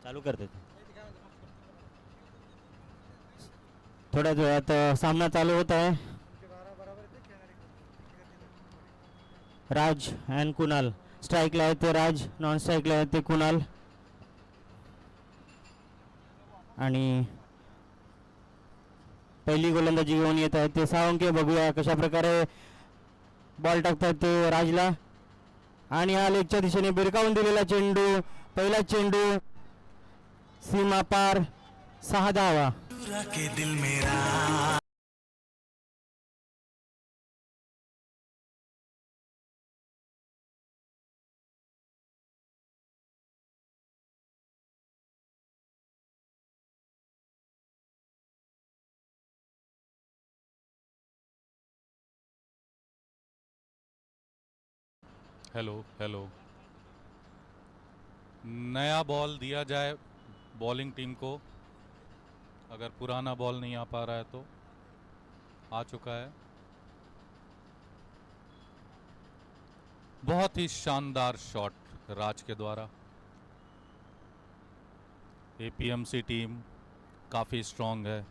चालू करते थोड्याच वेळात सामना चालू होत आहे. राज अँड कुणाल स्ट्राईकला आहे ते राज, नॉन स्ट्राईकला आहे ते कुणाल. आणि पहिली गोलंदाजी घेऊन येत आहे ते सावंके. बघूया कशा प्रकारे बॉल टाकतात ते राजला. आणि हा लेगच्या दिशेने बिरकावून दिलेला चेंडू, पहिला चेंडू सीमा पार, 6 धावा. हेलो हेलो, नया बॉल दिया जाए बॉलिंग टीम को. अगर पुराना बॉल नहीं आ पा रहा है तो आ चुका है. बहुत ही शानदार शॉट राज के द्वारा. एपीएमसी टीम काफ़ी स्ट्रांग है.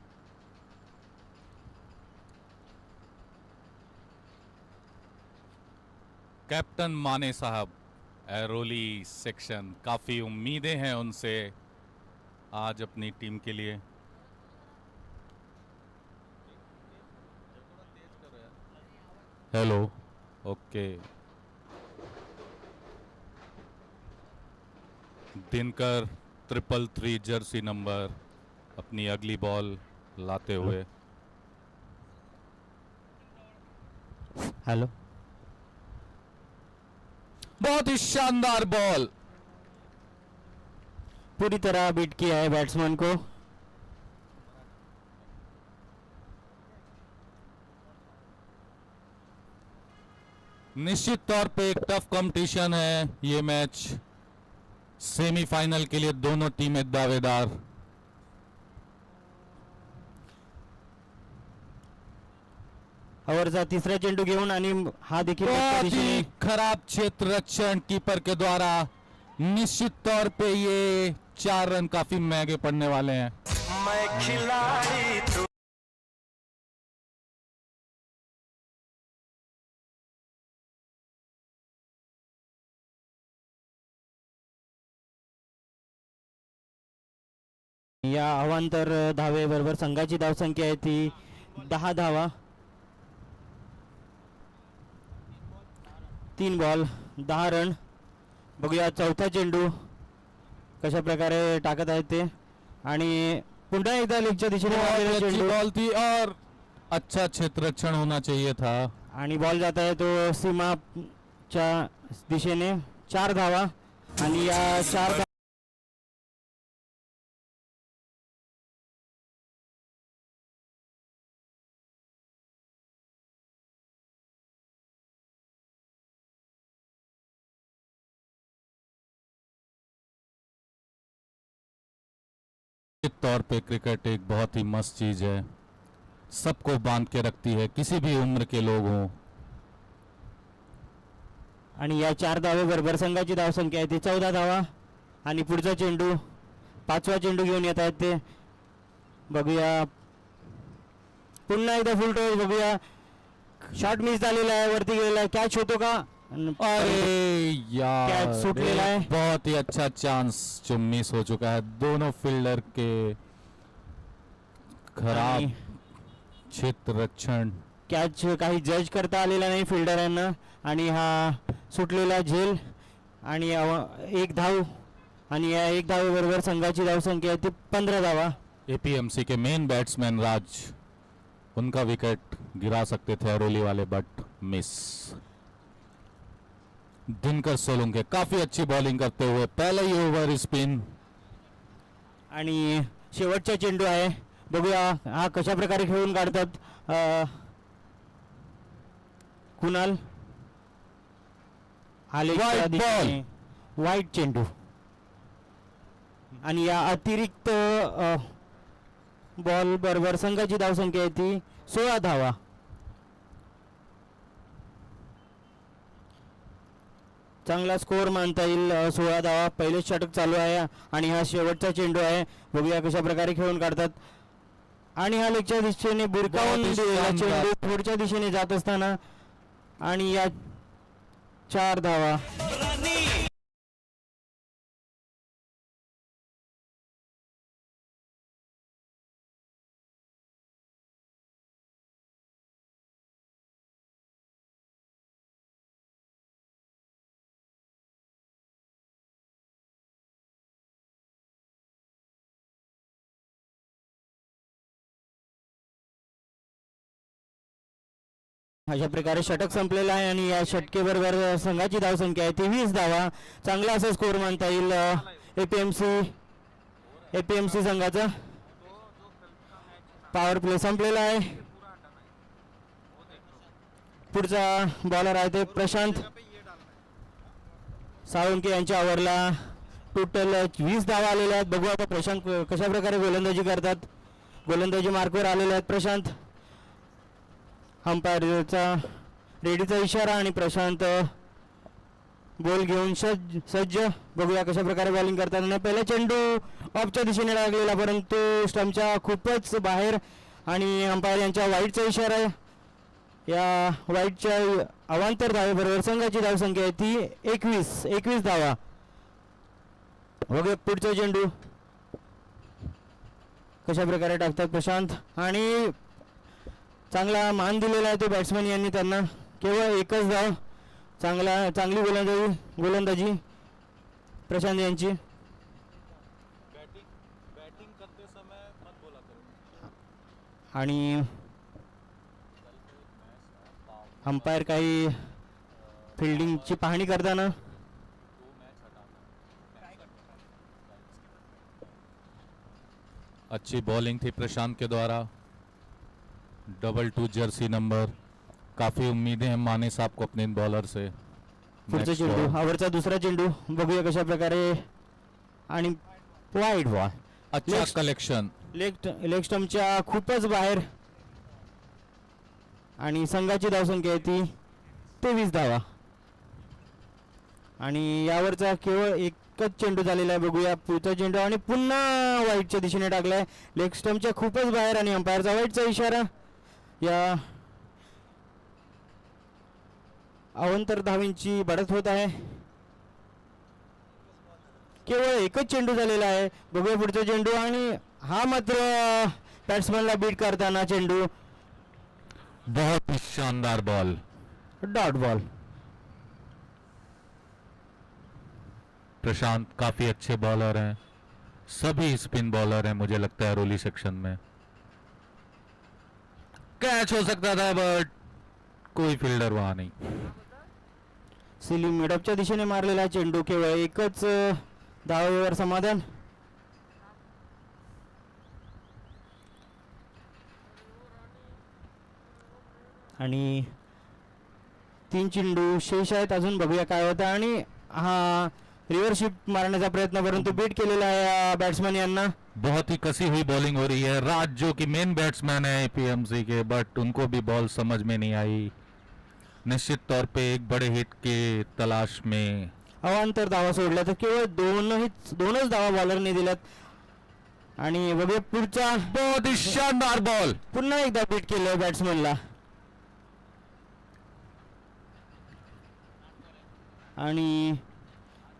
कैप्टन माने साहब, एरोली सेक्शन, काफ़ी उम्मीदें हैं उनसे आज अपनी टीम के लिए. Hello, okay. Dinkar 333 Jersey number अपनी अगली बॉल लाते हुए. हेलो, बहुत ही शानदार बॉल, पूरी तरह बीट किया है बैट्समैन को. निश्चित तौर पे एक टफ कंपटीशन है ये मैच. सेमीफाइनल के लिए दोनों टीमें दावेदार. ओव्हरचा तिसरा चेंडू घेऊन आणि हा देखील बहुत ही खराब क्षेत्र रक्षण कीपर के द्वारा. निश्चित तौर पे ये 4 रन काफी महंगे पड़ने वाले हैं. मैं खिलाड़ी तू. या अवांतर धावे बरोबर संघाची धावसंख्या आहे ती 10 धावा. 3 बॉल 10 रन. बघूया चौथा चेंडू कशा प्रकारे टाकत आहेत ते. आणि पुन्हा एकदा लेगच्या दिशेने चेंडू बॉल थी और अच्छा क्षेत्र रक्षण होना चाहिए था. आणि बॉल जात आहे तो सीमाच्या दिशेने. 4 धावा आणि या 4 तौर पे क्रिकेट एक बहुत ही मस्त चीज है. सबको बांध के रखती है, किसी भी उम्र के लोग हों. आणि या 4 धावे बरोबर संघाची धावसंख्या आहे ती 14 धावा. आणि पुढचा चेंडू 5वा चेंडू घेऊन येत आहेत ते. बघूया पुन्हा एकदा फुल टॉस. बघूया शॉट मिस झालेला आहे, वरती गेलेला आहे. कॅच होतो का? अरे यार, कैच छूटलेला है. बहुत ही अच्छा चांस जो मिस हो चुका है. दोनों फील्डर के खराब क्षेत्र रक्षण. कॅच काही जज करता आलेला नाही फिल्डरांना. आणि हा सुटलेला झेल आणि 1 धाव. आणि या 1 धावेबरोबर संघाची धावसंख्या आहे ती 15 धावा. एपीएमसी के मेन बैट्समैन राज, उनका विकेट गिरा सकते थे अरोली वाले, बट मिस. दिनकर सोलंके काफी अच्छी बॉलिंग करते हुए पहले ही ओव्हर स्पिन. आणि शेवटचा चेंडू आहे. बघूया हा कशा प्रकारे खेळून काढतात कुणाल. वाईट चेंडू. आणि या अतिरिक्त बॉल बरोबर संघाची धावसंख्या आहे ती 16 धावा. चांगला स्कोअर मानता येईल. 16 धावा, पहिलेच षटक चालू आहे आणि हा शेवटचा चेंडू आहे. बघूया कशा प्रकारे खेळून काढतात. आणि हा लेगच्या दिशेने बुरकावून बहुत ही दिलेला शानदार. चेंडू पुढच्या दिशेने जात असताना आणि या 4 धावा. अशा प्रकारे षटक संपलेला आहे आणि या षटकेबरोबर संघाची धावसंख्या आहे 23 धावा. चांगला असा स्कोअर मानता येईल एपीएमसी संघाचा. पॉवर प्ले संपलेला आहे. पुढचा बॉलर आहे ते प्रशांत साळुंके यांच्या ओव्हरला टोटल 20 धावा आलेल्या आहेत. बघू आता प्रशांत कशा प्रकारे गोलंदाजी करतात. गोलंदाजी मार्कवर आलेले आहेत प्रशांत. अंपायरचा रेडीचा इशारा आणि प्रशांत बॉल घेऊन सज्ज. बघूया कशा प्रकारे बॉलिंग करतात. आणि पहिला चेंडू ऑफच्या दिशेने लागलेला परंतु स्टंपच्या खूपच बाहेर आणि अंपायर यांच्या वाईटचा इशारा आहे. या वाईटच्या अवांतर धावेबरोबर संघाची धावसंख्या आहे ती 21 धावा. बघूया पुढचा चेंडू कशा प्रकारे टाकतात प्रशांत. आणि चांगला मान दिलेला आहे तो बॅट्समन यांनी त्यांना. केवळ एकच धाव. चांगली गोलंदाजी प्रशांत यांची. आणि अंपायर काही फिल्डिंगची पाहणी करताना अच्छी बॉलिंग थी प्रशांत के द्वारा. 22 जर्सी नंबर. काफी उम्मीदें हैं माने साहब को अपने इन बॉलर से. पुढचा Next चेंडू ball. आवरचा दुसरा चेंडू बघूया कशा प्रकारे आणि वाईट बॉल. अच्छा Next. कलेक्शन. लेग स्टंपच्या खूपच बाहेर आणि संघाची धावसंख्या आहे ती 23 धावा. आणि यावरचा केवळ एकच चेंडू झालेला आहे. बघूया पुढचा चेंडू आणि पुन्हा वाईटच्या दिशेने टाकलाय. लेग स्टंपच्या खूपच बाहेर आणि अंपायरचा वाईटचा इशारा. या अवंतर धावींची बढत होत आहे. केवळ एकच चेंडू झालेला आहे. बघूया पुढचा चेंडू आणि हा मात्र बॅट्समॅनला बीट करताना चेंडू. बहुत ही शानदार बॉल. Dot ball. प्रशांत काफी अच्छे बॉलर हैं. सभी स्पिन बॉलर हैं मुझे लगता है रोली सेक्शन में. कैच हो सकता था बट कोई फील्डर वहां नहीं. सिली मिडअपच्या दिशेने मारलेला चेंडू. केवळ एकच धावेवर समाधान. आणि 3 चेंडू शेष आहेत अजून. बघूया काय होतं. आणि हा रिव्हर्शिप मारण्याचा प्रयत्न परंतु बीट केलेला आहे बॅट्समॅन यांना. बहुत ही कसी हुई बॉलिंग हो रही है. राज जो कि मेन बैट्समैन है पीएमसी के बट उनको भी बॉल समझ में नहीं आई. निश्चित तौर पे एक बड़े हिट के तलाश में. अवांतर धावा सोडल्या तर केवळ दोनच धावा बॉलरने दिल्यात. आणि बघूया पुढचा. बहुत ही शानदार बॉल. पुन्हा एकदा बीट केलं बॅट्समॅनला. आणि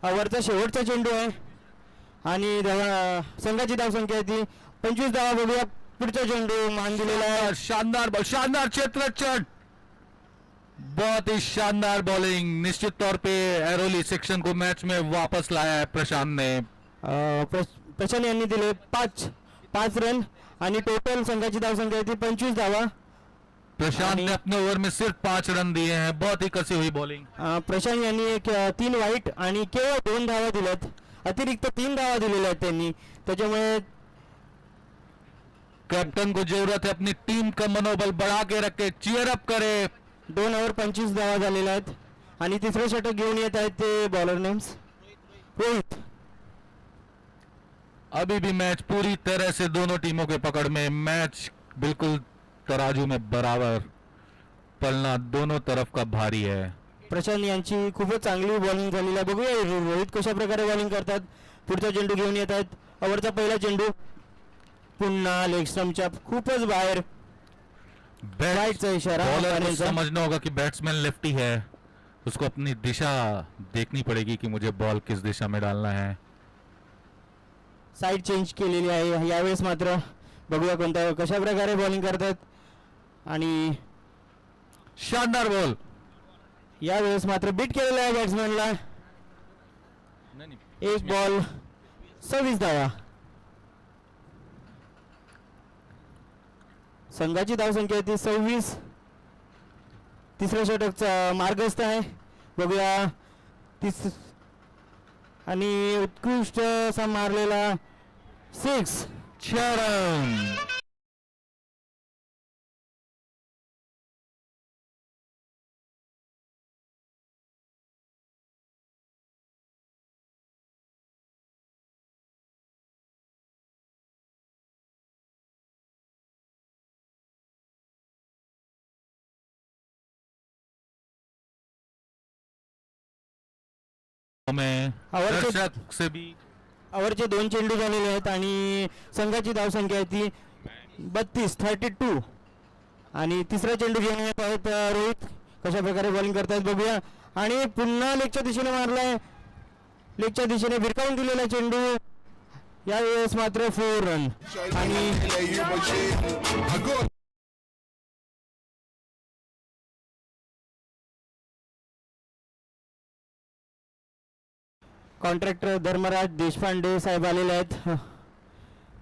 वरचा शेवटचा चेंडू आहे आणि संघाची धावसंख्या आहे ती 25 धावा. बघूया पुढचा चेंडू मान दिलेला आहे. शानदार बॉल. शानदार क्षेत्ररक्षण. बहुत ही शानदार बॉलिंग. निश्चित तौर पे एरोली सेक्शन को मैच में वापस लाया है प्रशांत ने. प्रशांत यांनी दिले 5 रन आणि टोटल संघाची धावसंख्या आहे ती 25 धावा. प्रशांत ने अपने ओवर में सिर्फ 5 रन दिए हैं. बहुत ही कसी हुई बॉलिंग. प्रशांत यांनी 3 वाईट आणि केवळ 2 धावा दिल्यात. अतिरिक्त 3 धावा दिलेल्या आहेत त्यांनी. त्याच्यामुळे कैप्टन को जरूरत है अपनी टीम का मनोबल बढ़ा के रखे. चीयर अप करे. 2 ओव्हर 25 धावा झालेल्या आहेत. आणि तिसरे षटक घेऊन येत आहेत ते बॉलर नेम्स. रोहित. अभी भी मैच पूरी तरह से दोनों टीमों के पकड़ में. मैच बिल्कुल तराजू में बराबर. पलना दोनों तरफ का भारी है. प्रशांत यांची खूपच चांगली बॉलिंग झालेली आहे. बघूया रोहित कशा प्रकारे बॉलिंग करतात. पुढचा चेंडू घेऊन येत आहेत. ओव्हरचा पहिला चेंडू पुन्हा लेग स्टंपच्या खूपच बाहेर. राईटचा इशारा बॉलर को अंपायरचा. समझना होगा कि बैट्समैन लेफ्टी है, उसको अपनी दिशा देखनी पड़ेगी कि मुझे बॉल किस दिशा में डालना है. साईड चेंज केलेली आहे यावेळेस. मात्र बघूया कोणत्या कशा प्रकारे बॉलिंग करतात. आणि शानदार बॉल. यावेळेस मात्र बीट केलेला आहे बॅट्समॅनला. एक बॉल 26 धावा. संघाची धावसंख्या ती 26. तिसऱ्या षटकचा मार्गस्थ आहे. बघूया आणि उत्कृष्ट असा मारलेला 6. 6 रन. में आवडते- दर्शक से भी ओव्हरचे 2 चेंडू झालेले आहेत आणि संघाची धावसंख्या आहे ती 32. आणि तिसरा चेंडू घेऊन येत आहेत रोहित. कशा प्रकारे बॉलिंग करतायत बघूया. आणि पुन्हा लेगच्या दिशेने मारलाय. लेगच्या दिशेने भिरकावून दिलेला चेंडू. यावेळेस मात्र 4 रन. आणि कॉन्ट्रॅक्टर धर्मराज देशपांडे साहेब आलेले आहेत.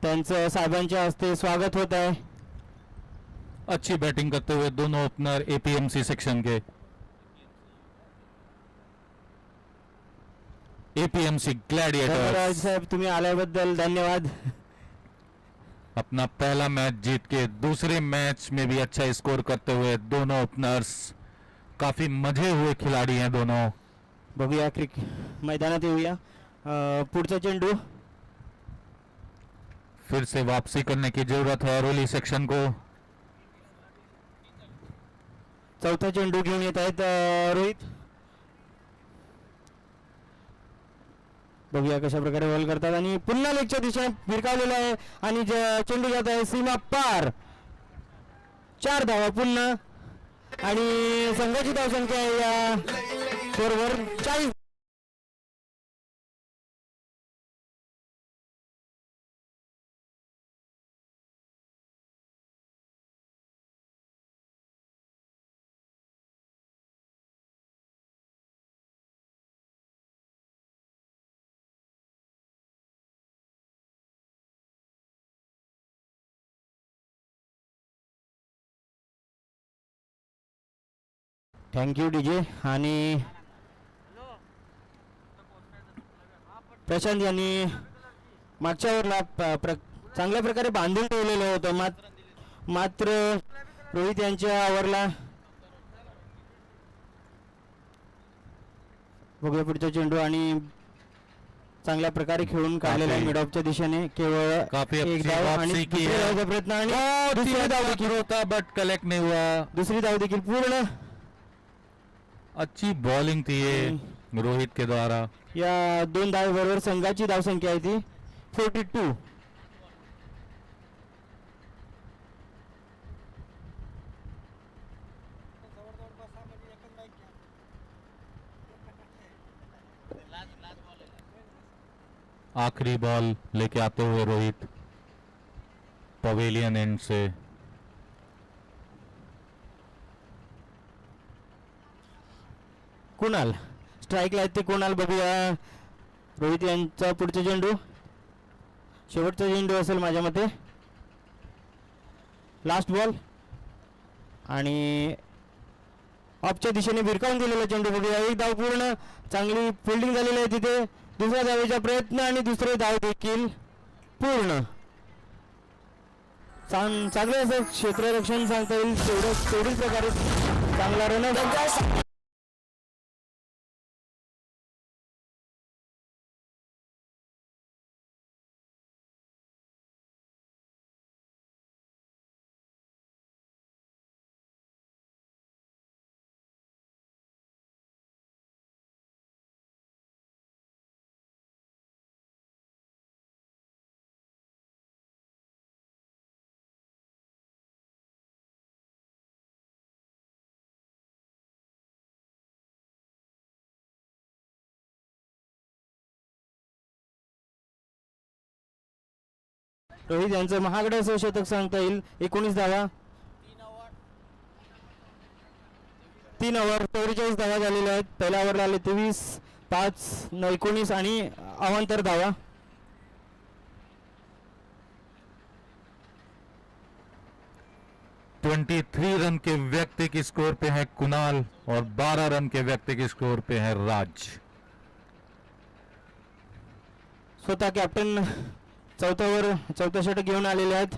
त्यांचं साहेबांच्या हस्ते स्वागत होत आहे. अच्छी बैटिंग करते हुए दोनों ओपनर एपीएमसी सेक्शन के. एपीएमसी धर्मराज ग्लैडिएटर्स साहेब तुम्ही आल्याबद्दल धन्यवाद. अपना पहला मैच जीत के दूसरे मैच में भी अच्छा स्कोर करते हुए दोनों ओपनर्स काफी मजे हुए खिलाड़ी हैं दोनों. बघूया मैदानात येऊया. पुढचा चेंडू फिर से वापसी करने की जरूरत है अरोली सेक्शन को. चौथा चेंडू घेऊन येत आहेत रोहित. बघूया कशा प्रकारे बॉल करतात. आणि पुन्हा लेगच्या दिशेने भिरकावलेला आहे आणि चेंडू जात आहे सीमा पार. 4 धावा पुन्हा. आणि संघाची धावसंख्या आहे या बरोबर 40. Thank you DJ. आणि प्रशांत यांनी मागच्या ओव्हरला चांगल्या प्रकारे बांधून ठेवलेलं होतं. मात्र रोहित यांच्या ओव्हरला बघूया पुढचा चेंडू. आणि चांगल्या प्रकारे खेळून काढलेला आहे मिड ऑफच्या दिशेने. केवळ काफी एक अच्छी धाव आणि वापसी की दुसऱ्या है. धावाचा प्रयत्न आणि दुसरी धाव देखील होता बट कलेक्ट नहीं हुआ. दुसरी धाव देखील पूर्ण. अच्छी बॉलिंग थी ये रोहित के द्वारा. या 2 धावेबरोबर संघाची धावसंख्या आहे ती 42. आखिरी बॉल लेके आते हुए रोहित पवेलियन एंड से. कुणाल स्ट्राईकला आहेत ते. कुणाल बघूया रोहित यांचा पुढचा चेंडू. शेवटचा चेंडू असेल माझ्या मते. Last ball. आणि ऑफच्या दिशेने भिरकावून दिलेला चेंडू बघूया. एक धाव पूर्ण. चांगली फिल्डिंग झालेली आहे तिथे. दुसऱ्या धावेचा प्रयत्न आणि दुसरे धाव देखील पूर्ण. चांगलं असं क्षेत्ररक्षण सांगता येईल तेवढ्याच प्रकारे चांगला रन. रोहित यांचं महागडं असं शतक सांगता येईल. 19 धावा, 3 ओव्हर 44 धावा झालेल्या आहेत. पहिल्या ओव्हरला आले 23, 5, 19 आणि अवांतर धावा. ट्वेंटी 23 रन के व्यक्ति के स्कोर पे है कुणाल और 12 रन के व्यक्ति के स्कोर पे है राज. स्वतः कॅप्टन चौथा षटक घेऊन आलेले आहेत.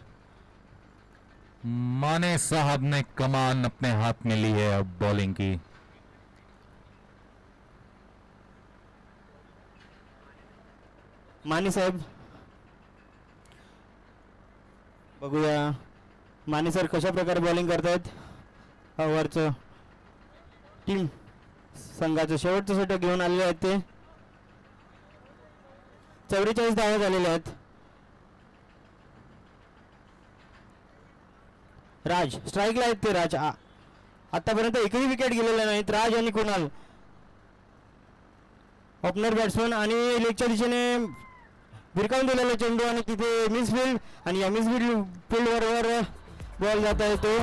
माने साहब ने कमान अपने हाथ में ली है अब बॉलिंग की. माने साहेब, बघूया माने सर कशा प्रकारे बॉलिंग करतायत. ओव्हरचं टीम संघाचं शेवटचं षटक घेऊन आलेले आहेत. ते 44 धावा झालेल्या आहेत. राज स्ट्राईकला आहेत. ते राज आतापर्यंत एकही विकेट गेलेल्या नाहीत. राज आणि कुणाल ओपनर बॅट्समन आणि लेगच्या दिशेने भिरकावून दिलेला चेंडू आणि तिथे मिसफिल्ड आणि या मिसफिल्ड बरोबर बॉल जात आहे. तो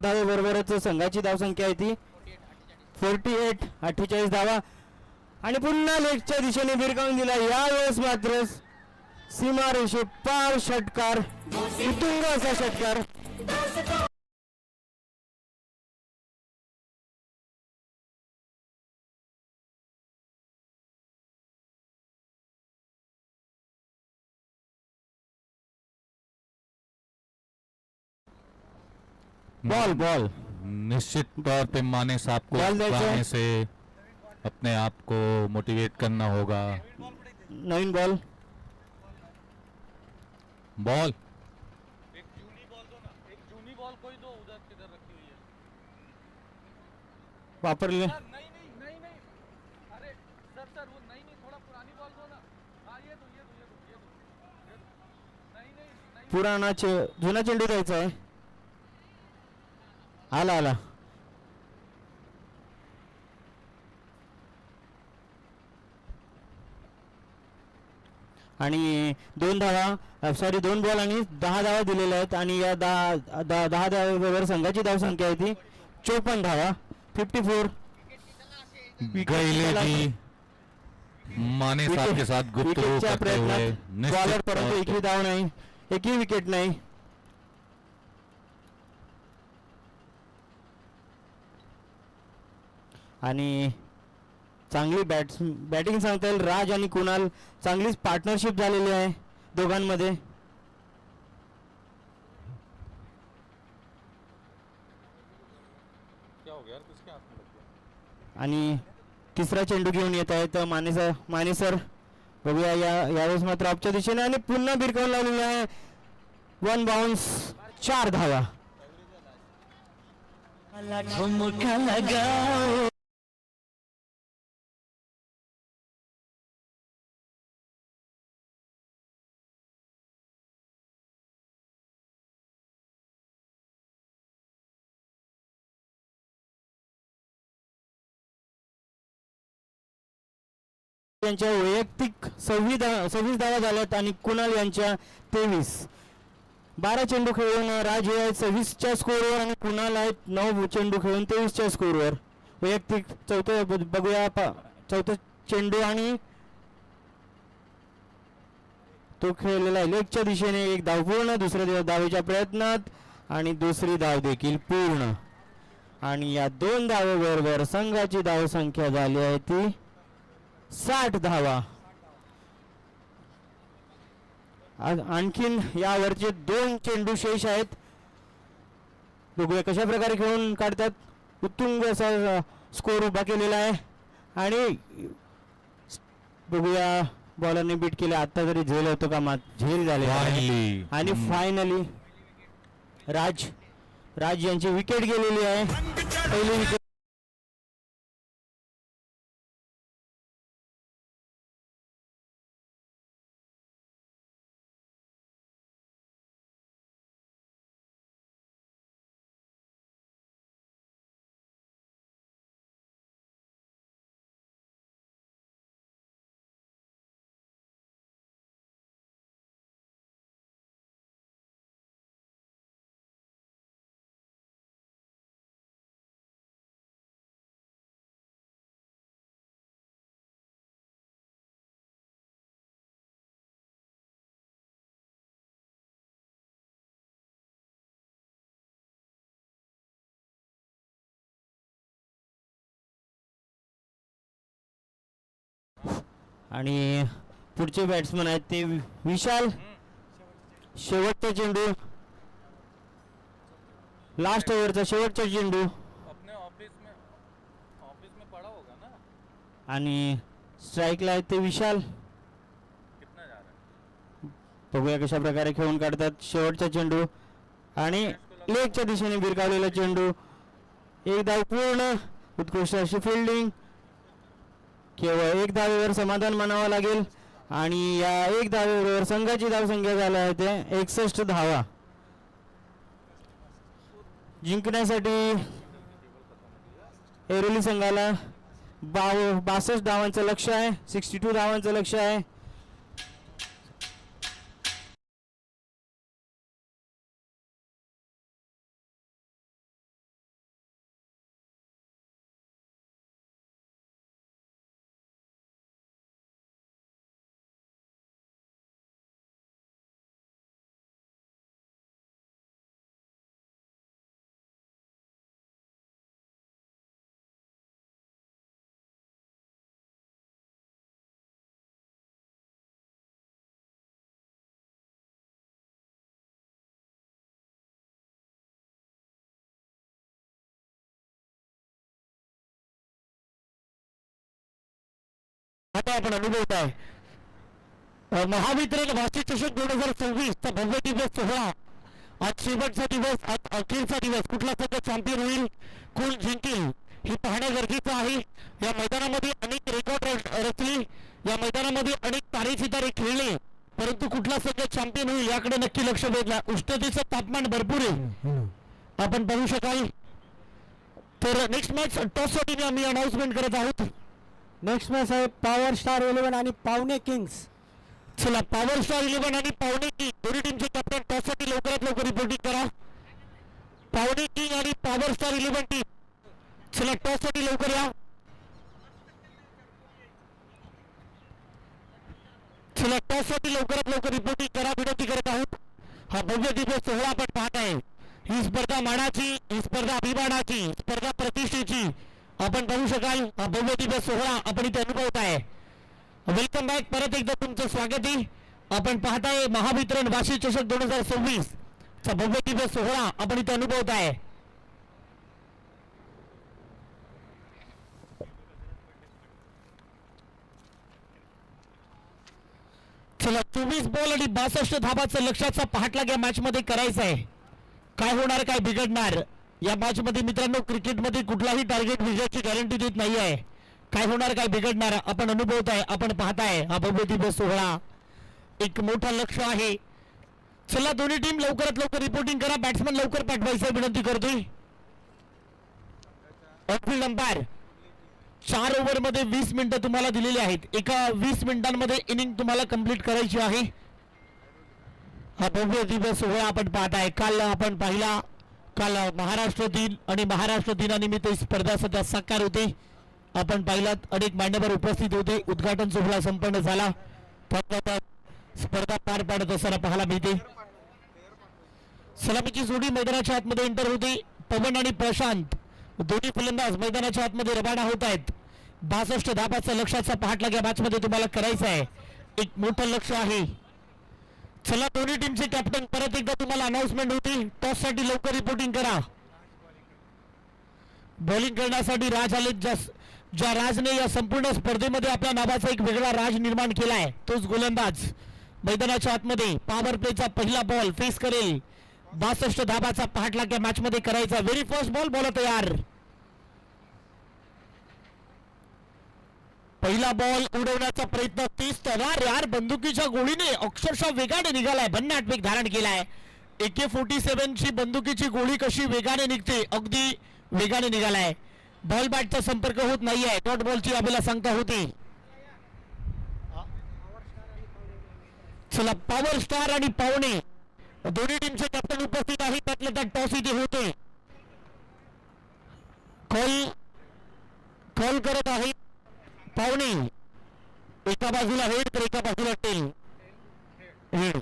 धावे बरोबरच संघाची धावसंख्या आहे ती 48. 48 धावा आणि पुन्हा लेगच्या दिशेने भिरकावून दिला. यावेळेस मात्र सीमारेषे पार षटकार, उत्तुंग असा षटकार. बॉल निश्चित तौर पे माने साहब को बॉल देखो। गाने से अपने आप को मोटिवेट करना होगा. नवीन बॉल एक जूनी बॉल दो ना, एक जूनी बॉल कोई दो उधर किधर रखी हुई है. वापरले. सर नहीं नहीं नहीं नहीं, अरे सर वो नहीं नहीं, थोड़ा पुरानी बॉल दो ना. हाँ ये दो ये दो ये दो ये दो ये दो. नहीं नहीं नहीं. पुराणा जुना चेंडू द्यायचा आहे. आला आणि 2 धावा, सॉरी 2 बॉल आणि 10 धावा दिलेल्या आहेत. आणि या 10 धाव्यावर संघाची धावसंख्या आहे ती 54 धावा, 54. गैले जी माने साहब के साथ गुफ्तगू विकेटच्या करते हुए प्रयत्नात बॉलर परंतु एकही धाव नाही, एकही विकेट नाही. आणि चांगली बॅटिंग सांगता येईल. राज आणि कुणाल चांगलीच पार्टनरशिप झालेली आहे दोघांमध्ये. क्या हो गया यार, किसके हाथ में लग गया? आणि तिसरा चेंडू घेऊन येत आहेत माने सर. बघूया यावेळेस मात्र ऑफच्या दिशेने आणि पुन्हा भिरकावून लावलेला आहे. 1 बाउन्स, 4 धावा. यांच्या वैयक्तिक 26 धावा झाल्यात आणि कुणाल यांच्या 23. 12 चेंडू खेळून राज हे आहेत 26च्या स्कोरवर आणि कुणाल आहेत 9 चेंडू खेळून 23च्या स्कोरवर. वैयक्तिक बघूया चौथा चेंडू आणि तो खेळलेला आहे लेगच्या दिशेने. एक धाव पूर्ण, दुसऱ्या धावेच्या प्रयत्नात आणि दुसरी धाव देखील पूर्ण. आणि या 2 धावेबरोबर संघाची धावसंख्या झाली आहे ती 60 धावा. आणखीन यावरचे 2 चेंडू शेष आहेत. बघूया कशा प्रकारे खेळून काढतात. उत्तुंग असा स्कोर उभा केलेला आहे आणि बघूया बॉलरने बीट केले. आता तरी झेल होतो का, झेल झाले Finally. आणि फायनली राज राज यांची विकेट गेलेली आहे. पहिली विकेट आणि पुढचे बॅट्समन आहेत ते विशाल. शेवटचा चेंडू, लास्ट ओव्हरचा शेवटचा चेंडू अपने ऑफिस में पड़ा होगा ना. आणि स्ट्राईकला आहेत ते विशाल. कितना जा रहा है. बघूया कशा प्रकारे खेळून काढतात. शेवटचा चेंडू आणि लेगच्या दिशेने भिरकावलेला चेंडू. एक धाव पूर्ण. उत्कृष्ट अशी फिल्डिंग. केवळ एक धावेवर समाधान मानावं लागेल आणि या एक धावेवर संघाची धावसंख्या झाली आहे ते 61 धावा. जिंकण्यासाठी एरोली संघाला 62 धावांचं लक्ष्य आहे. 62 धावांचं लक्ष्य आहे. आता आपण अनुभवत आहे महावितरण वार्षिक चषक 2024 चा भव्य दिवस सोहळा. आज शेवटचा दिवस, आज अखेरचा दिवस. कुठला संघ चॅम्पियन होईल, कोण जिंकेल हे पाहणं गरजेचं आहे. या मैदानामध्ये अनेक रेकॉर्ड रचले, या मैदानामध्ये अनेक तारेसितारे खेळले, परंतु कुठला संघ चॅम्पियन होईल याकडे नक्की लक्ष वेधला. उष्णतेचं तापमान भरपूर आहे, आपण पाहू शकाल. तर नेक्स्ट मॅच टॉससाठी आम्ही अनाउन्समेंट करत आहोत. नेक्स्ट मॅच आहे पॉवर स्टार 11 आणि पावणे किंग्स. चला, पॉवर स्टार 11 आणि पावणे किंग दोन्ही टीमचे कॅप्टन टॉससाठी लवकरात लवकर रिपोर्टिंग करा. पावणे किंग आणि पॉवर स्टार 11 टीम, चला टॉससाठी लवकर या. चला, टॉससाठी लवकरात लवकर रिपोर्टिंग करा, विनंती करत आहोत. हा भव्य दिवस सोहळा आपण पाहत आहे. ही स्पर्धा मानाची, ही स्पर्धा अभिमानाची, स्पर्धा प्रतिष्ठेची आपण पाहू शकाल. हा भव्य दिवस सोहळा आपण इथे अनुभवत आहे. Welcome back. परत एकदा तुमचं स्वागत आहे. आपण पाहताय महावितरण वार्षिक चषक 2026 चा भव्य दिवस सोहळा आपण इथे अनुभवत आहे. चला, 24 बॉल आणि 62 धाबाचं लक्ष्याचा पाठलाग या मॅच मध्ये करायचा आहे. काय होणार, काय बिघडणार या मॅच मध्ये मित्रांनो. क्रिकेटमध्ये कुठलाही टार्गेट विजयाची गॅरंटी देत नाही आहे. काय होणार, काय बिघडणार आपण अनुभवत आहे, आपण पाहताय. हा भव्य दिवस सोहळा एक मोठं लक्ष आहे. चला, दोन्ही टीम लवकरात लवकर रिपोर्टिंग करा. बॅट्समन लवकर पाठवायचं विनंती करतोय. ऑफिल्ड अंपायर 4 ओव्हर मध्ये 20 मिनिटं तुम्हाला दिलेली आहेत. एका 20 मिनिटांमध्ये इनिंग तुम्हाला कंप्लीट करायची आहे. हा भव्य दिवस सोहळा आपण पाहताय. काल आपण पाहिला, काल महाराष्ट्र दिन आणि महाराष्ट्र दिनानिमित्त स्पर्धा सध्या साकार होते. आपण पाहिलात, अनेक मान्यवर उपस्थित होते. उद्घाटन सोहळा संपन्न झाला. स्पर्धा पार पाडत असताना पाहायला मिळते. सलामीची जोडी मैदानाच्या आतमध्ये एंटर होते. पवन आणि प्रशांत दोन्ही फलंदाज मैदानाच्या आतमध्ये रवाना होत आहेत. 62 धाबाचा लक्ष्याचा पाठलाग या मॅच मध्ये तुम्हाला करायचा आहे. एक मोठं लक्ष आहे. चला, दोन्ही टीमचे कॅप्टन परत एकदा तुम्हाला अनाउन्समेंट होती. टॉस साठी लवकर रिपोर्टिंग करा. बॉलिंग करण्यासाठी राज आले. ज्या राजने या संपूर्ण स्पर्धेमध्ये आपल्या नावाचा एक वेगळा राज निर्माण केलाय, तोच गोलंदाज मैदानाच्या आतमध्ये पॉवर प्लेचा पहिला बॉल फेस करेल. 62 धाबाचा पाठलाग या मॅच मध्ये करायचा. व्हेरी फर्स्ट बॉल, बॉल तयार. पहिला बॉल उडवण्याचा प्रयत्न, 30 तवार यार बंदुकीच्या गोळीने अक्षरशः वेगाने निघालाय. भन्नाट वेग धारण केलाय. AK-47 ची बंदुकीची गोळी कशी वेगाने निघते, अगदी वेगाने निघालाय. बॉल बॅटचा संपर्क होत नाहीये. डॉट बॉलची आपल्याला सांगता होती. चला, पॉवर स्टार आणि पावणे दोन्ही टीमचे कॅप्टन उपस्थित आहेत. त्यातल्या त्यात टॉस इथे होते. कॉल करत आहे पावणे. एका बाजूला हेड तर एका बाजूला टेल. हेड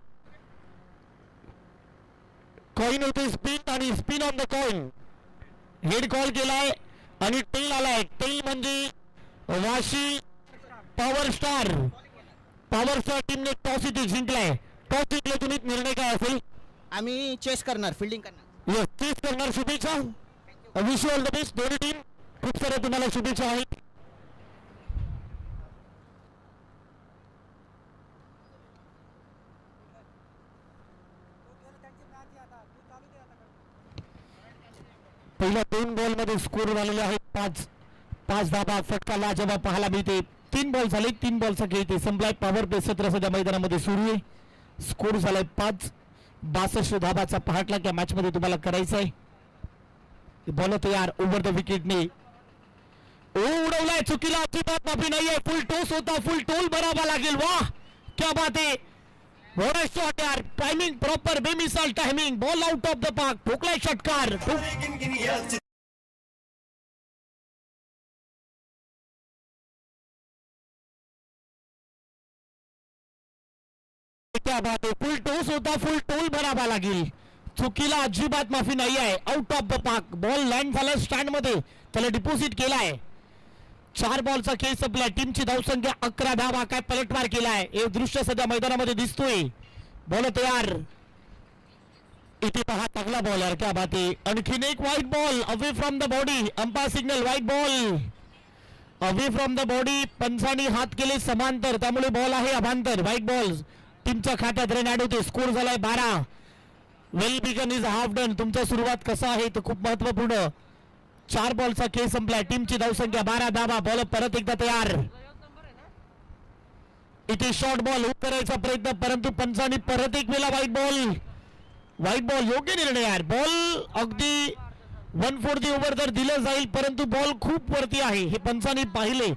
कॉइन होते स्पिन आणि spin on the coin. Head call केलाय आणि टेल आलाय. टेल म्हणजे Vashi power star. Power star टीमने टॉस इथे जिंकलाय. टॉस जिंकले तुम्ही, निर्णय काय असेल? आम्ही चेस करणार, फिल्डिंग करणार. यस, चेस करणार. शुभेच्छा. Wish you all the best दोन्ही टीम. खूप साऱ्या तुम्हाला शुभेच्छा आहेत. पहिल्या 2 बॉल मध्ये स्कोर झालेले आहेत 5 धाबा. फटका लाजवाब पाहायला मिळते. 3 बॉल झाले. 3 बॉलचा खेळ ते संपलाय. पॉवर प्ले सत्र सध्या मैदानामध्ये सुरू आहे. स्कोर झालाय 5. 62 धाबाचा पाठलाग या मॅच मध्ये तुम्हाला करायचा आहे. बॉल तयार. ओव्हर द विकेटने उडवलाय. चुकीला अजिबात माफी नाहीये. फुल टोस होता. फुल टोल भरावा लागेल. वाह, क्या बात आहे. व्हाट अ शॉट यार. टायमिंग प्रॉपर, बेमिसाल timing. Ball out of the park. ठोकलाय षटकार. क्या बात आहे. फुल टोस होता. फुल टोल भरावा लागेल. चुकीला अजिबात माफी नाही आहे. Out of the park. Ball land झाला स्टँड मध्ये. त्याला डिपॉझिट केलाय. 4 बॉलचा खेळ संपलाय. टीमची धावसंख्या 11 धावा. काय पलटवार केलाय हे दृश्य सध्या मैदानामध्ये दिसतोय. बॉल तयार. इथे पहा, चांगला बॉल यार. क्या बात आहे. आणखीन एक wide ball away from the body. Umpire signal wide ball away from the body. पंचांनी हात केले समांतर, त्यामुळे बॉल आहे अभांतर. व्हाईट बॉल टीमच्या खात्यात रन ऍड होते. स्कोर झालाय 12. Well begun is half done. तुमचा सुरुवात कसा आहे तो खूप महत्वपूर्ण. 4 बॉलचा खेळ संपलाय. टीमची धावसंख्या 12 धावा. बॉल परत एकदा तयार. इथे शॉर्ट बॉल हुक करायचा प्रयत्न, परंतु पंचांनी परत एक वेळा व्हाईट बॉल योग्य निर्णय यार. बॉल अगदी 1/4 ओव्हर तर दिलं जाईल, परंतु बॉल खूप वरती आहे हे पंचांनी पाहिले.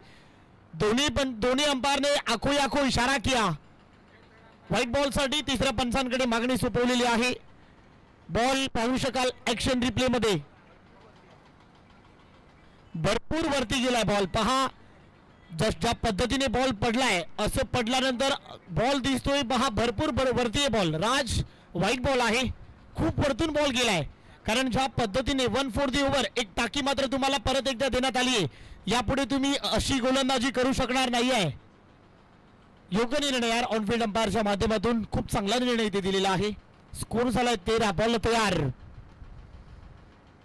दोन्ही अंपायरने आखो इशारा किया. व्हाईट बॉल साठी तिसऱ्या पंचांकडे मागणी सोपवलेली आहे. बॉल पाहू शकाल ऍक्शन रिप्ले मध्ये. भरपूर वरती गेलाय बॉल. पहा ज्या पद्धतीने बॉल पडलाय, असं पडल्यानंतर बॉल दिसतोय पहा. भरपूर वरती आहे बॉल. राज व्हाईट बॉल आहे. खूप वरतून बॉल गेलाय. कारण ज्या पद्धतीने 1/4 ओव्हर एक टाकी मात्र तुम्हाला परत एकदा देण्यात आली आहे. यापुढे तुम्ही अशी गोलंदाजी करू शकणार नाहीये. योग्य निर्णय यार ऑनफिल्ड अंपायरच्या माध्यमातून. खूप चांगला निर्णय इथे दिलेला आहे. स्कोर झालाय 13. बॉल तयार.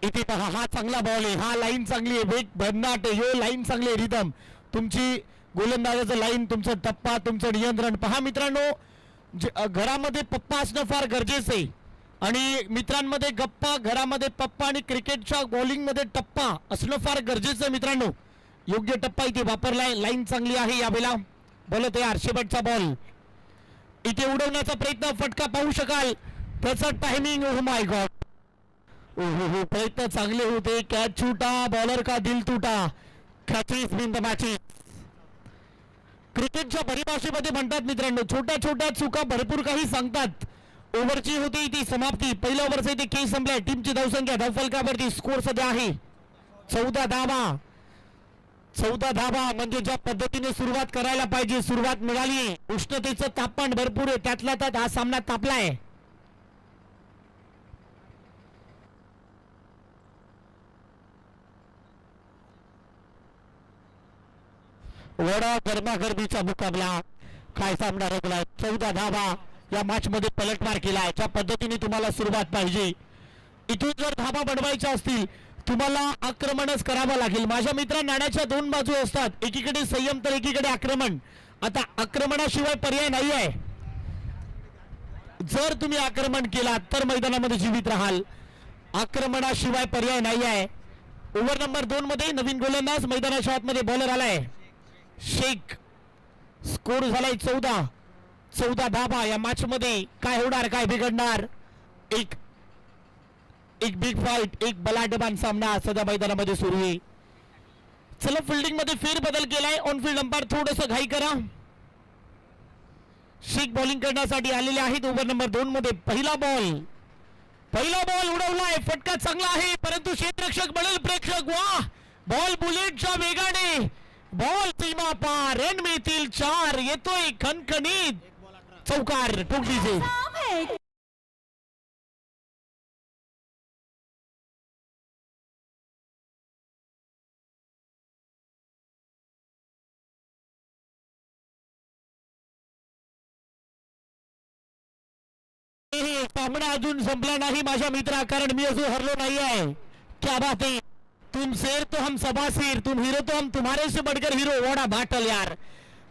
इथे पहा, हा चांगला बॉल आहे. हा लाईन चांगली आहे. वेग भन्नाट आहे. ह्यो लाईन चांगली आहे. रिदम तुमची गोलंदाजाचं लाईन, तुमचा टप्पा, तुमचं नियंत्रण. पहा मित्रांनो, घरामध्ये पप्पा असणं फार गरजेचं आहे. आणि मित्रांमध्ये गप्पा, घरामध्ये पप्पा आणि क्रिकेटच्या बॉलिंग मध्ये टप्पा असणं फार गरजेचं आहे मित्रांनो. योग्य टप्पा इथे वापरलाय. लाईन चांगली आहे यावेळेला. बॉल तयार. शेवटचा बॉल इथे उडवण्याचा प्रयत्न. फटका पाहू शकाल. त्याचा टायमिंग. Oh my God. ओहो, प्रयत्न चांगले होते. कॅच छूटा. बॉलर का दिल तुटा. Catches in the matches. क्रिकेटच्या परिभाषेमध्ये म्हणतात मित्रांनो, छोट्या छोट्या चुका भरपूर काही सांगतात. ओव्हरची होती ती समाप्ती. पहिल्या ओव्हरचा इथे खेळ संपलाय. टीमची धावसंख्या धावफलकावरती स्कोर सध्या आहे 14 धावा. 14 धावा म्हणजे ज्या पद्धतीने सुरुवात करायला पाहिजे सुरुवात मिळाली. उष्णतेचं तापमान भरपूर आहे. त्यातला त्यात हा सामना तापलाय. वडा गरमागरमीचा मुकाबला. काय सामना रंगलाय. 14 धावा या मॅच मध्ये पलटवार केलाय. ज्या पद्धतीने तुम्हाला सुरुवात पाहिजे, इथून जर धावा बनवायच्या असतील तुम्हाला आक्रमणच करावं लागेल. माझ्या मित्रा, नाण्याच्या 2 बाजू असतात. एकीकडे संयम तर एकीकडे आक्रमण. आता आक्रमणाशिवाय पर्याय नाही आहे. जर तुम्ही आक्रमण केलात तर मैदानामध्ये जीवित राहाल. आक्रमणाशिवाय पर्याय नाही आहे. ओव्हर नंबर 2 मध्ये नवीन गोलंदाज मैदानाच्या आतमध्ये बॉलर आलाय शेख. स्कोर झालाय 14 धाबा. या मॅच मध्ये काय होणार, काय बिघडणार? एक बिग फाईट, एक बलाढ्यमान सामना सध्या मैदानामध्ये सुरू आहे. चला फिल्डिंग मध्ये फेरबदल केलाय. ऑन फील्ड अंपायर थोडस घाई करा. शेख बॉलिंग करण्यासाठी आलेले आहेत. ओव्हर नंबर 2 मध्ये पहिला बॉल उडवलाय. फटका चांगला आहे परंतु क्षेत्ररक्षक बनल प्रेक्षक. वा, बॉल बुलेटच्या वेगाने, बॉल सीमा पार. रन मिळतील 4. येतोय खणखणीत चौकार टोकलीचे. सामना अजून संपला नाही माझ्या मित्रा, कारण मी अजून हरलो नाही आहे. क्या बात है, तुम शेर तो हम सबासीर, तुम हीरो तो हम तुम्हारे से बढ़कर हीरो. वॉडा बॅटल यार,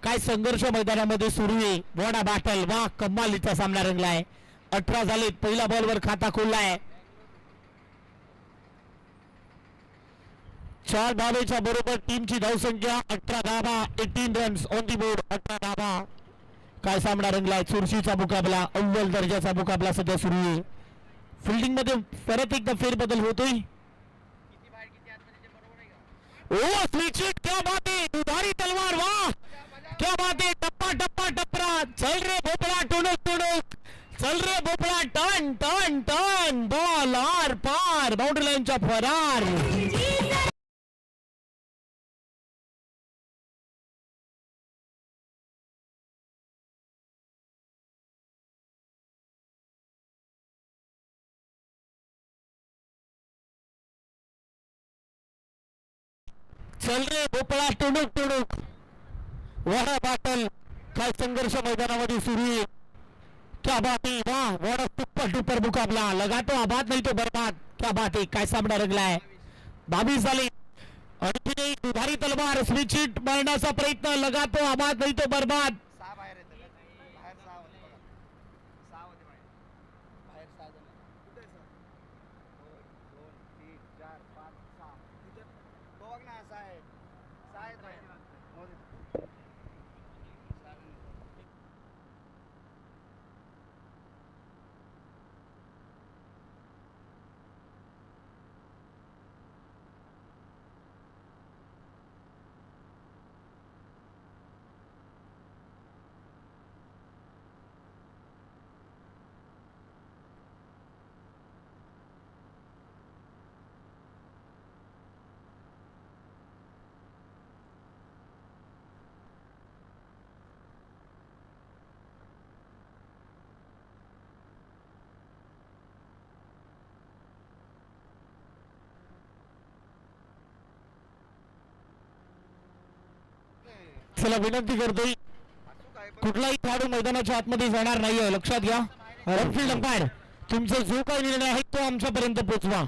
काय संघर्ष मैदानामध्ये सुरू आहे. वॉडा बॅटल, वा कमालीचा सामना रंगलाय. 18 झाले. पहिल्या बॉलवर खाता खोललाय. 4 धावेच्या बरोबर टीमची धावसंख्या 18 धावा, 18 रन्स ऑन दी बोर्ड. 18 धावा. काय सामना रंगलाय. चुरशीचा मुकाबला, अव्वल दर्जाचा मुकाबला सध्या सुरू आहे. फिल्डिंग मध्ये परत एकदा फेरबदल होतोय. ओ स्विच हिट, क्या बात है, दुधारी तलवार. वाह क्या बात है. टप्पा टप्पा टपरा. चल रे भोपळा टुणूक टुणूक, चल रे भोपळा टन टन टन. बॉल आर पार, बाउंड्री लाईनच्या फरार. चल रे भोपळा टुणूक टुणूक. वॉडा बॅटल, काय संघर्ष मैदानामध्ये सुरू आहे. क्या बात है, वाह वॉडा सुपर डुपर मुकाबला. लगा तो आबाद नहीं तो बर्बाद. क्या बात है, काय सामना रंगलाय. 22 झाले. आणखी एक दुधारी तलवार. स्विच हिट मारण्याचा प्रयत्न. लगा तो आबाद नहीं तो बर्बाद. चला विनंती करतोय, कुठलाही खेळाडू मैदानाच्या आतमध्ये जाणार नाहीये, लक्षात घ्या. ऑनफील्ड अंपायर, तुमचा जो काही निर्णय आहे तो आमच्यापर्यंत पोहोचवा.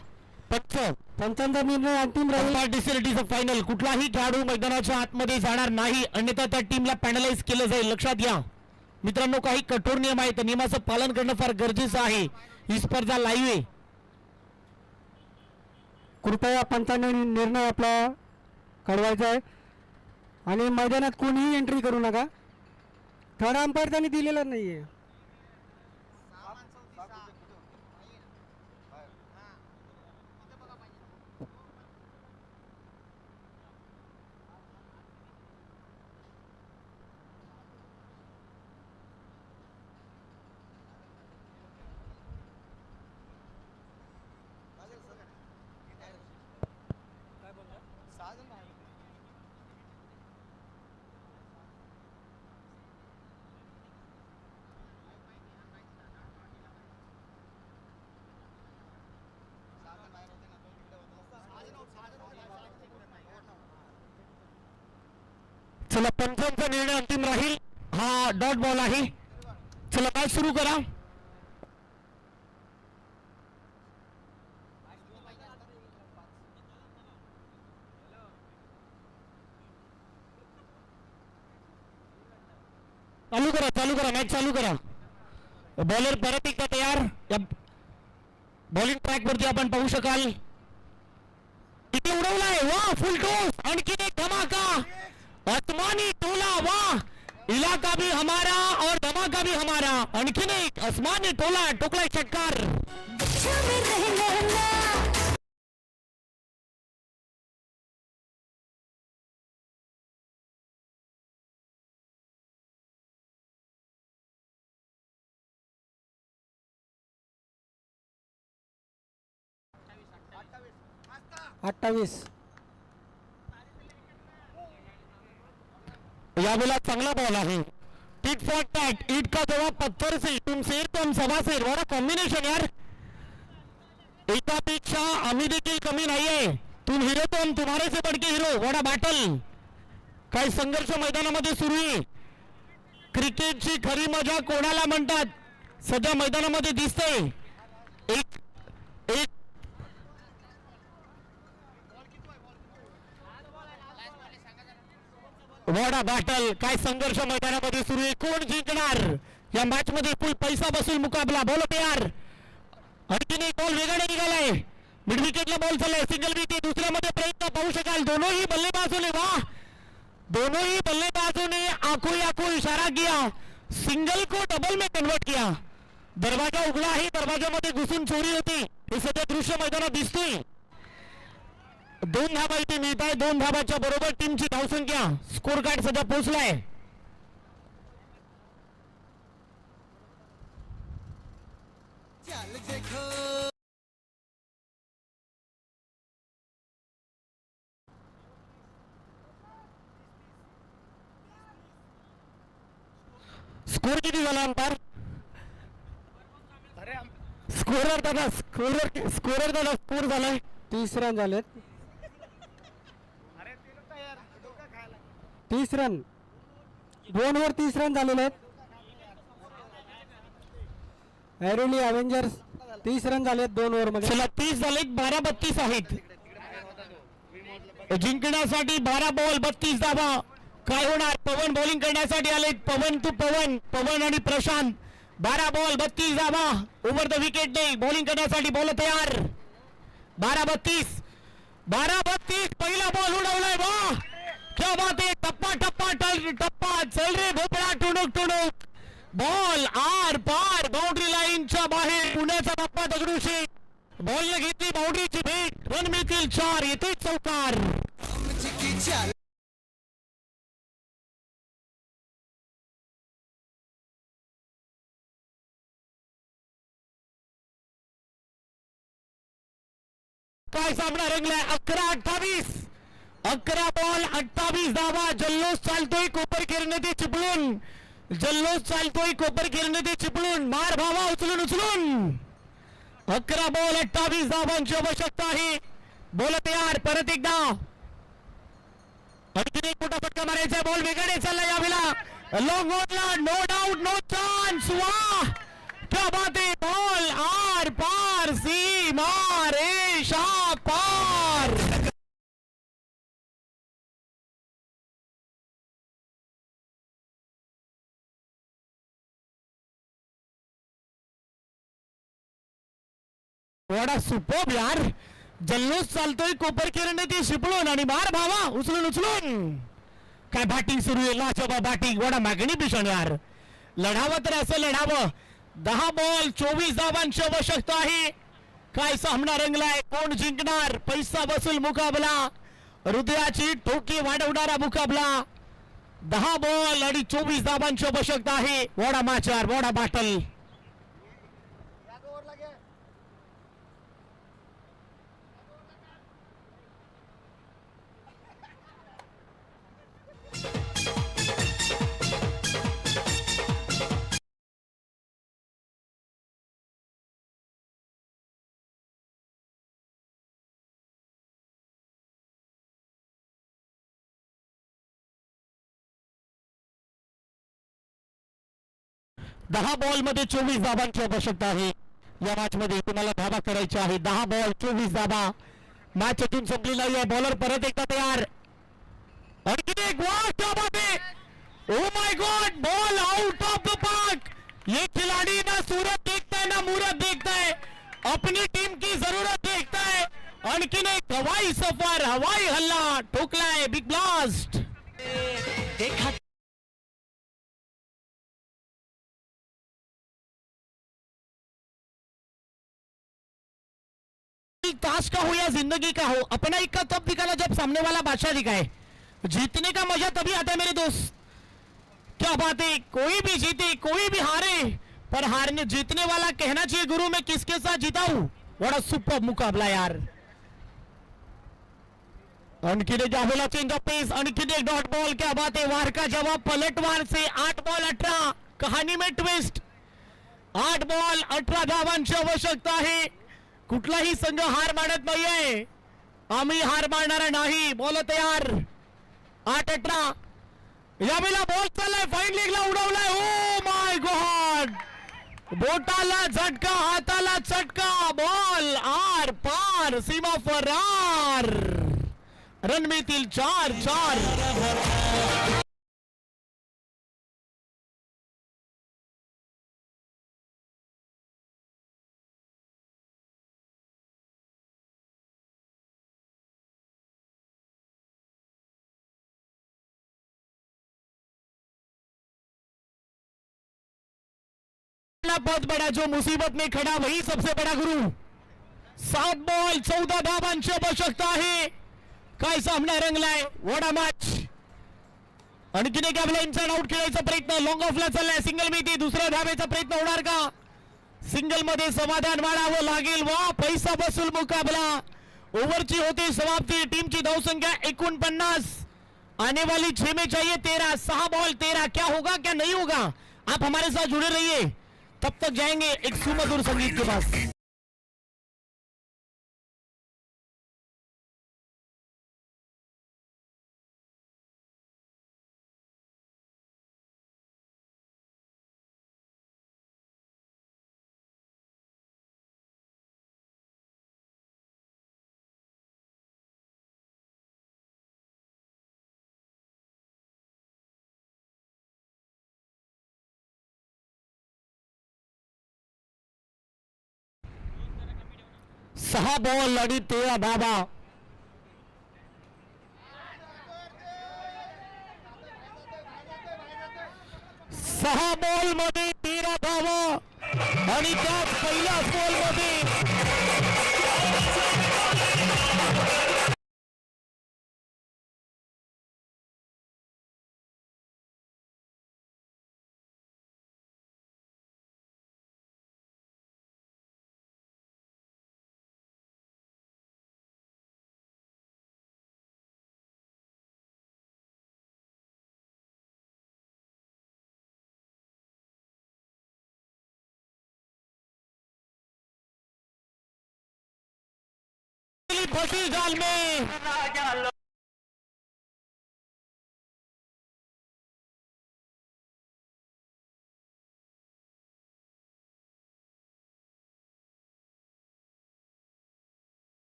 पंचांचा निर्णय अंतिम राहील. डिसिलिटीचं फायनल. कुठलाही खेळाडू मैदानाच्या आतमध्ये जाणार नाही, अन्यथा त्या टीमला पॅनलाइज केलं जाईल. लक्षात घ्या मित्रांनो, काही कठोर नियम आहेत, नियमाचं पालन करणं फार गरजेचं आहे. ही स्पर्धा लाईव्ह आहे. कृपया पंचांनी निर्णय आपला कळवायचा आहे आणि मैदानात कोणीही एंट्री करू नका. थर्ड अंपायर त्यांनी दिलेला नाहीये. चला पंचांचा निर्णय अंतिम राहील. हा डॉट बॉल आहे. चला मॅच सुरू करा. चालू करा मॅच चालू करा. बॉलर परत एकदा तयार. या बॉलिंग ट्रॅक वरती आपण पाहू शकाल किती उडवलाय. वा फुल टॉस. आणखी एक धमाका. आसमानी टोला. वाह इलाका भी हमारा और धमाका भी हमारा. आणखीन एक आसमानी टोला टोकलाय षटकार. अठ्ठावीस. यावेळेला चांगला बॉल आहे. Tit for tat. ईट का जवाब पत्थर से. तुम शेर तुम सवा शेर. वॉट कॉम्बिनेशन यार. एकापेक्षा आम्ही देखील कमी नाहीये. तुम हिरो तो हम तुम्हारे से बढ़के हिरो. What battle. काय संघर्ष मैदानामध्ये सुरू आहे. क्रिकेटची खरी मजा कोणाला म्हणतात सध्या मैदानामध्ये दिसते. एक एक वॉडा बॅटल. काय संघर्ष मैदानामध्ये सुरू आहे. कोण जिंकणार या मॅच मध्ये. फुल पैसा बसूल मुकाबला. बॉल तयार. आणखीन एक बॉल वेगाने निघालाय. मिड विकेटला बॉल चाललाय. Single wicket. दुसऱ्यामध्ये प्रयत्न पाहू शकाल. दोनों बल्लेबाजों वाह दोनों ही बल्लेबाजों ने आंखों ही आंखों इशारा किया. सिंगल को डबल में कन्वर्ट किया. दरवाजा उघडा आहे. दरवाजामध्ये घुसून चोरी होती. हे सध्या दृश्य मैदानात दिसतोय. 2 धाबा इथे मिळत आहे. 2 धाबाच्या बरोबर टीमची धावसंख्या स्कोर कार्ड सध्या पोहोचलाय. स्कोर किती झाला अंपायर. स्कोरर दादा स्कोर झालाय. 30 रन झालेत. 30 रन. 2 वर 30 रन झालेले आहेत. ऐरोली अवेंजर्स 30 रन झालेत 2 ओव्हर मध्ये. चला 30 झालेत. 12-32 आहेत. जिंकण्यासाठी 12 बॉल 32 धावा. काय होणार. पवन बॉलिंग करण्यासाठी आले. पवन आणि प्रशांत. 12 बॉल 32 धावा. Over the wicket day. Bowling करण्यासाठी बॉल तयार. 12-32. पहिला बॉल उडवलाय. वाह क्या बात आहे. टप्पा चल रे भोपळा. टुणूक बॉल आर पार. बाउंड्री लाईनच्या बाहेर. पुण्याचा टप्पा दगडूशेठ. बॉलने घेतली बाउंड्रीची भेट. रन मिळतील 4. येते चौकार. काय सामना रंगलाय. 11-28. 11 बॉल 28 धावा. जल्लोष चालतोय कोपर किरणती चिपळून. मार भावा उचलून. 11 बॉल 28 धावांची आवश्यकता आहे. बॉल तयार. परत एकदा आणखी एक मोठा फटका मारायचा. बॉल वेगाने चालला यावेळेला. लॉंग ऑनला. No doubt no chance. वाह क्या बात है. बॉल आर पार. सीमा रेषा पार. वॉट सुपर्ब यार. जल्लोष चालतोय कोपर किरणती चिपळून. आणि मार भावा उचलून. काय बॅटिंग सुरू आहे. लाजवाब बॅटिंग. वॉट मॅग्निफिशन यार. लढावं तर असं लढावं. 10 बॉल 24 धावांची आवश्यकता आहे. काय सामना रंगलाय. कोण जिंकणार. पैसा वसूल मुकाबला. हृदयाची ठोकी वाढवणारा मुकाबला. 10 बॉल आणि 24 धावांची आवश्यकता आहे. वॉडा मॅच यार. वॉडा बॅटल. दहा बॉल मध्ये 24 धावांची आवश्यकता आहे. या मॅच मध्ये तुम्हाला धावा करायच्या आहे. 10 बॉल 24 धावा. मॅच अजून संपली नाही आहे. बॉलर परत एकदा तयार. आणखी एक. वाह क्या बात है. Oh my God. Ball out of the park. ये खिलाड़ी ना सूरत देखता है ना मूरत देखता है, अपनी टीम की जरूरत देखता है. आणखीन एक हवाई सफर, हवाई हल्ला ठोकलाय, बिग ब्लास्ट. ताश का हो या जिंदगी का हो, अपना इक्का तब दिखाना जब सामने वाला बादशाह दिखाए. जीतने का मजा तभी आता है मेरे दोस्त. क्या बात है, कोई भी जीते कोई भी हारे, पर हारने जीतने वाला कहना चाहिए गुरु मैं किसके साथ जीता हूं. बड़ा सुपर मुकाबला यार. आणखीन एक डावला चेंज ऑफ पेस, आणखीन एक डॉट बॉल. क्या बात है, वार का जवाब पलटवार से. 8 बॉल 18, कहाणी में ट्विस्ट. 8 बॉल 18 धावांची आवश्यकता आहे. कुठलाही संघ हार मानत नाहीये, आम्ही हार मानणार नाही. बॉल तयार. 8-18. यावेळेला बॉल चाललाय, फाईन लेगला उडवलाय. ओ माय गॉड, बोटाला झटका, हाताला चटका, बॉल आर पार, सीमा फरार. रणमितील 4-4. बहुत बड़ा जो मुसीबत में खड़ा वही सबसे बड़ा गुरु. 7 बॉल 14 धावांची आवश्यकता आहे. काय सामना रंगलाय, वडा मॅच. आणखीन एक आपला इनसाइड आउट खेळायचा प्रयत्न, लॉंग ऑफला चाललाय. सिंगल मिळते, दुसऱ्या धावेचा प्रयत्न होणार का. सिंगल मध्ये समाधान मानावं लागेल. वा, पैसा वसूल मुकाबला. ओव्हरची होते समाप्ती. टीमची धावसंख्या 49. आने वाली 6 में चाहिए 13. 6 बॉल 13. क्या होगा क्या नहीं होगा, आप हमारे साथ जुड़े रहिए. तब तक जाएंगे एक सुमधुर संगीत के पास. सहा बॉल आणि 13 धावा. सहा बॉल मध्ये 13 धावा आणि त्याच पहिल्या बॉल मध्ये फंसी जाल में.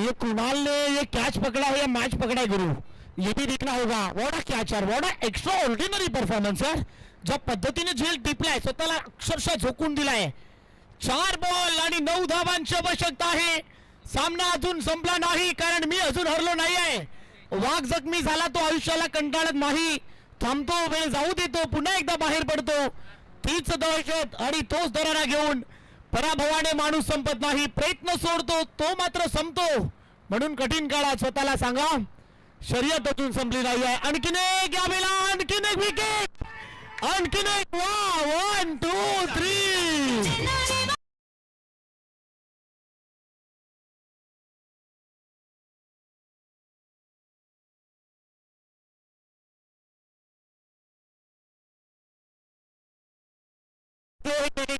ये कुणाल ने ये कैच पकड़ा है या मैच पकड़ा है गुरु, ये भी देखना होगा. वॉट अ कैच यार, what a extra ordinary performance यार. ज्या पद्धतीने झेल टिपलाय, स्वतःला अक्षरशः झोकून दिलाय. 4 बॉल आणि 9 धावांची आवश्यकता आहे. सामना अजून संपला नाही, कारण मी अजून हरलो नाही आहे. वाघ जखमी झाला तो आयुष्याला कंटाळत नाही, थांबतो, वेळ जाऊ देतो, पुन्हा एकदा बाहेर पडतो. तीच दहशत आणि तोच दरारा घेऊन पराभवाने माणूस संपत नाही, प्रयत्न सोडतो तो मात्र संपतो. म्हणून कठीण काळात स्वतःला सांगा शर्यत अजून संपली नाही आहे. आणखीन एक यावेळेला, आणखीन एक विकेट, आणखीन एक. वा, 1 2 3.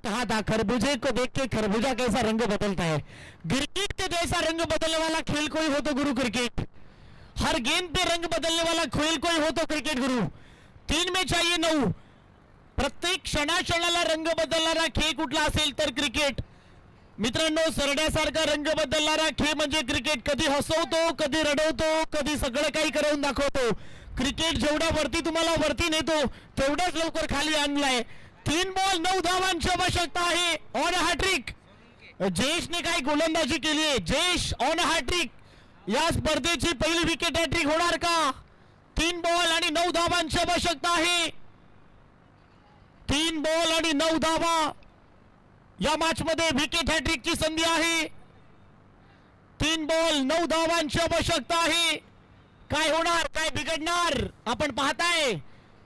कहा था खरबूजे को देख के खरबूजा कैसा रंग बदलता है. क्रिकेट के जैसा रंग बदलने वाला खेल कोई हो तो गुरु क्रिकेट. हर गेंद पे रंग बदलने वाला खेल कोई हो तो क्रिकेट गुरु. 3 में चाहिए 9. प्रत्येक क्षणाक्षणाला रंग बदलणारा खेळ कुठला असेल तर क्रिकेट. मित्रांनो, सरड्यासारखा रंग बदलणारा खेळ म्हणजे क्रिकेट. कधी हसवतो, कधी रडवतो, कधी सगळं काही करून दाखवतो. क्रिकेट जेवढ्या वरती तुम्हाला वरती नेतो तेवढाच लवकर खाली आणलाय. 3 बॉल 9 धावांची आवश्यकता आहे ऑन हॅट्रिक. जयेशने काय गोलंदाजी केली आहे. Jayesh on hat-trick. या स्पर्धेची पहिली विकेट हॅट्रिक होणार का? 3 बॉल आणि 9 धावांची आवश्यकता आहे. 3 बॉल आणि 9 धावा. या मॅच मध्ये विकेट हॅट्रिकची संधी आहे. 3 बॉल 9 धावांची आवश्यकता आहे. काय होणार, काय बिघडणार आपण पाहताय.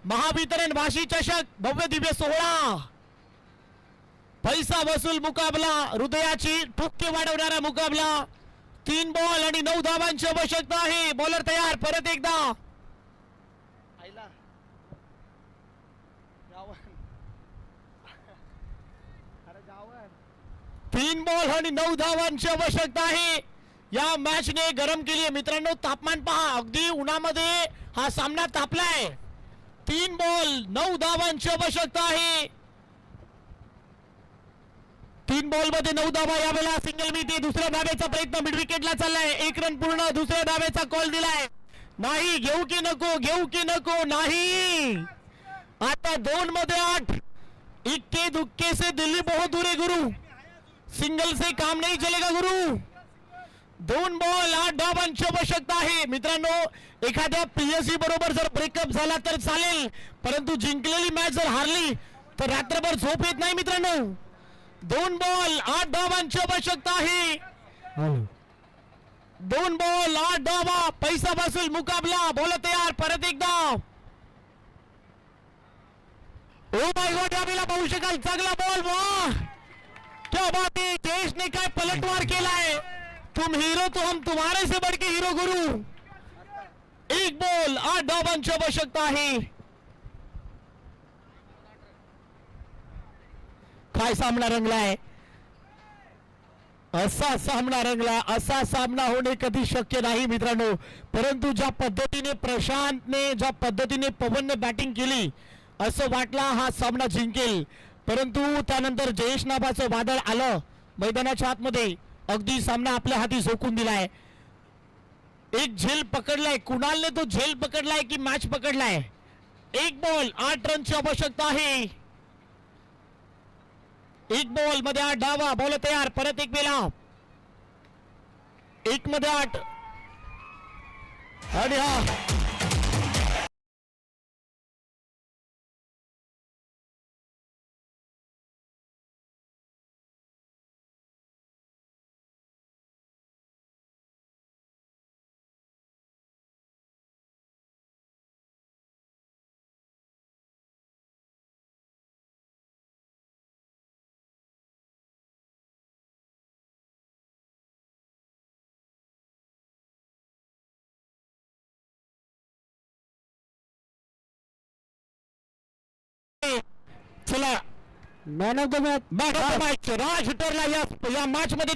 महावितरण वाशी चषक भव्य दिव्य सोहळा. पैसा वसूल मुकाबला, हृदयाची ठोके वाढवणारा मुकाबला. 3 बॉल आणि 9 धावांची आवश्यकता आहे. बॉलर तयार. परत एकदा आईला गावन. अरे गावन. 3 बॉल आणि 9 धावांची आवश्यकता आहे. या मॅचने गरम केली आहे मित्रांनो. तापमान पहा, अगदी उन्हामध्ये हा सामना तापलाय. 3 बॉल 9 धावांची आवश्यकता आहे. 3 बॉल मध्ये 9 धावा. यावेळेला सिंगल मिळते. दुसऱ्या धावेचा प्रयत्न मिड विकेटला चाललाय. 1 रन पूर्ण. दुसऱ्या धावेचा कॉल दिलाय. नाही, घेऊ की नको, घेऊ की नको. नाही, आता 2 मध्ये 8. इक्के दुक्के से दिल्ली बहुत दूर है गुरु. सिंगल से काम नहीं चलेगा गुरु. 2 बॉल 8 धावांची आवश्यकता आहे मित्रांनो. एखाद्या पीएससी बरोबर जर ब्रेकअप झाला तर चालेल, परंतु जिंकलेली मॅच जर हारली तर रात्रभर झोप येत नाही मित्रांनो. 2 बॉल 8 धावांची आवश्यकता आहे. 2 बॉल 8 धावा. पैसा वसूल मुकाबला. बॉल तयार. परत एकदा. ओ माय गॉड, यावेळेला पाहू शकाल चांगला बॉल. वाह, क्या बात आहे. जयेशने काय पलटवार केलाय. तुम हीरो तो हम तुम्हारे से बढ़ के हीरो गुरु. 1 बॉल 8 धावांची आवश्यकता आहे. काय सामना रंगलाय. असा सामना रंगला. असा सामना होणे कधी शक्य नाही मित्रांनो. परंतु ज्या पद्धतीने प्रशांतने, ज्या पद्धतीने पवनने बॅटिंग केली, असं वाटला हा सामना जिंकेल. परंतु त्यानंतर जयेश नावाचं वादळ आलं मैदानाच्या आतमध्ये. अगदी सामना आपल्या हाती झोकून दिलाय. एक झेल पकडलाय. कुणालने तो झेल पकडलाय की मॅच पकडलाय. 1 बॉल 8 रनची आवश्यकता आहे. 1 बॉल मध्ये 8 धावा. बॉल तयार. परत एक वेळा. 1 मध्ये 8. आणि हा चला, मॅन ऑफ द मॅच राज हिटरला या मॅच मध्ये